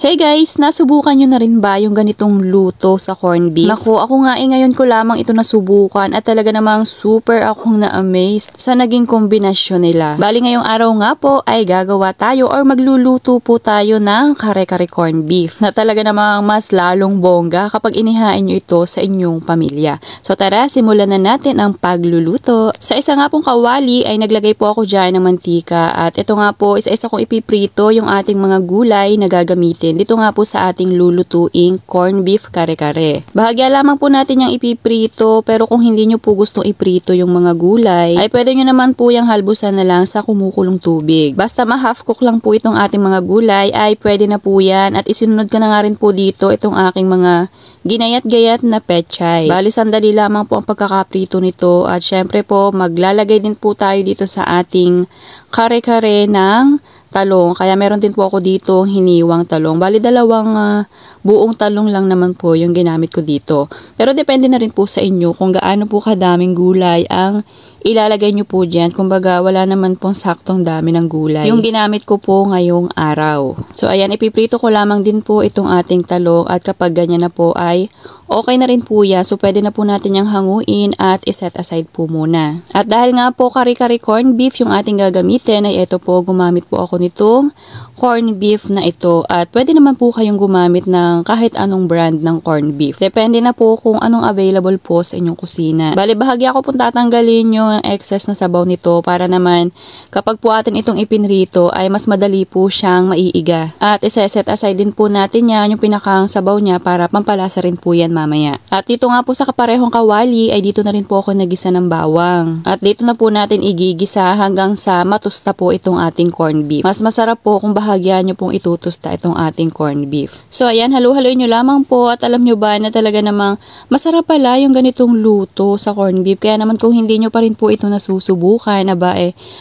Hey guys, nasubukan nyo na rin ba yung ganitong luto sa corned beef? Naku, ako nga ngayon ko lamang ito nasubukan at talaga namang super akong na-amazed sa naging kombinasyon nila. Bali ngayong araw nga po ay gagawa tayo or magluluto po tayo ng kare-kare corned beef na talaga namang mas lalong bongga kapag inihain nyo ito sa inyong pamilya. So tara, simulan na natin ang pagluluto. Sa isa nga pong kawali ay naglagay po ako dyan ng mantika at ito nga po isa-isa kong ipiprito yung ating mga gulay na gagamitin dito nga po sa ating lulutuing corned beef kare-kare. Bahagya lamang po natin yung ipiprito, pero kung hindi nyo po gustong iprito yung mga gulay, ay pwede nyo naman po yung halbusan na lang sa kumukulong tubig. Basta ma-half cook lang po itong ating mga gulay, ay pwede na po yan. At isinunod ko na nga rin po dito itong aking mga ginayat-gayat na pechay. Bali sandali lamang po ang pagkakaprito nito at syempre po maglalagay din po tayo dito sa ating kare-kare ng talong. Kaya meron din po ako dito hiniwang talong. Bali dalawang buong talong lang naman po yung ginamit ko dito. Pero depende na rin po sa inyo kung gaano po kadaming gulay ang ilalagay nyo po dyan. Kumbaga wala naman pong saktong dami ng gulay yung ginamit ko po ngayong araw. So ayan, ipiprito ko lamang din po itong ating talong at kapag ganyan na po ay okay na rin po yan. So pwede na po natin yung hanguin at iset aside po muna. At dahil nga po kare-kare corned beef yung ating gagamitin ay ito po, gumamit po ako nitong corned beef na ito. At pwede naman po kayong gumamit ng kahit anong brand ng corned beef. Depende na po kung anong available po sa inyong kusina. Bali bahagya ko pong tatanggalin yung excess na sabaw nito para naman kapag po atin itong ipinrito ay mas madali po siyang maiiga. At iseset aside din po natin yan yung pinakang sabaw niya para pampalasa rin po yan mamaya. At dito nga po sa kaparehong kawali ay dito na rin po ako nagisa ng bawang. At dito na po natin igigisa hanggang sa matusta po itong ating corned beef. Mas masarap po kung bahagya nyo pong itutusta itong ating corned beef. So ayan, halo-haloy nyo lamang po at alam nyo ba na talaga namang masarap pala yung ganitong luto sa corned beef. Kaya naman kung hindi nyo pa rin po ito nasusubukan,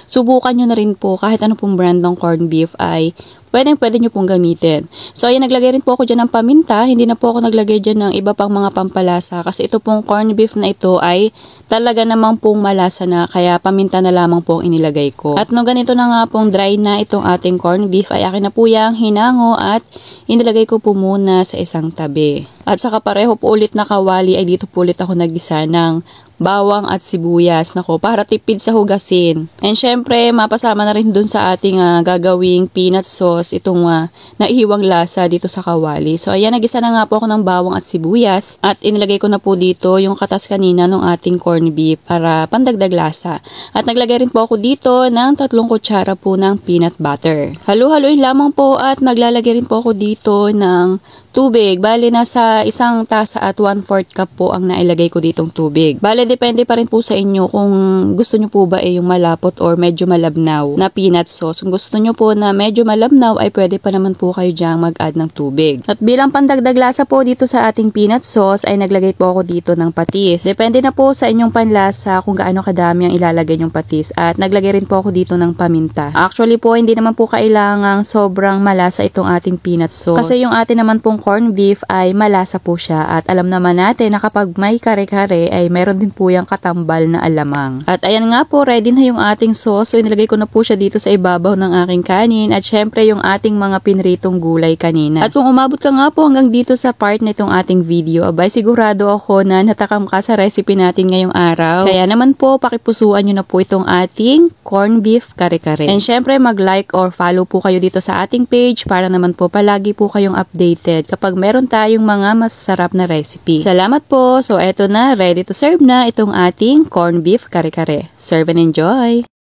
subukan nyo na rin po kahit ano pong brand ng corned beef ay pwede nyo pong gamitin. So, ayan, naglagay rin po ako dyan ng paminta. Hindi na po ako naglagay dyan ng iba pang mga pampalasa. Kasi ito pong corned beef na ito ay talaga namang pong malasa na. Kaya paminta na lamang po ang inilagay ko. At nung ganito na nga pong dry na itong ating corned beef, ay akin na po yung hinango at inilagay ko po muna sa isang tabi. At saka pareho po ulit na kawali ay dito po ulit ako nagisa ng bawang at sibuyas para tipid sa hugasin. And syempre, mapasama na rin dun sa ating gagawing peanut sauce itong naihiwang lasa dito sa kawali. So ayan, nagisa na nga po ako ng bawang at sibuyas at inilagay ko na po dito yung katas kanina ng ating corned beef para pandagdag lasa. At naglagay rin po ako dito ng 3 kutsara po ng peanut butter. Halo-haloin lamang po at maglalagay rin po ako dito ng tubig. Bale, nasa isang tasa at 1/4 cup po ang nailagay ko ditong tubig. Bale, depende pa rin po sa inyo kung gusto nyo po ba yung malapot or medyo malabnaw na peanut sauce. Kung gusto nyo po na medyo malabnaw ay pwede pa naman po kayo dyan mag-add ng tubig. At bilang pandagdag lasa po dito sa ating peanut sauce ay naglagay po ako dito ng patis. Depende na po sa inyong panlasa kung gaano kadami ang ilalagay nyong patis. At naglagay rin po ako dito ng paminta. Actually po, hindi naman po kailangang sobrang malasa itong ating peanut sauce. Kasi yung atin naman pong corned beef ay malasa po siya. At alam naman natin na kapag may kare-kare ay meron din po yung katambal na alamang. At ayan nga po, ready na yung ating sauce. So inilagay ko na po siya dito sa ibabaw ng aking kanin at syempre yung ating mga pinritong gulay kanina. At kung umabot ka nga po hanggang dito sa part na itong ating video, abay sigurado ako na natakam ka sa recipe natin ngayong araw. Kaya naman po, pakipusuan nyo na po itong ating corned beef kare-kare. And syempre mag-like or follow po kayo dito sa ating page para naman po palagi po kayong updated kapag meron tayong mga masasarap na recipe. Salamat po! So eto na, ready to serve na itong ating corned beef kare-kare. Serve and enjoy!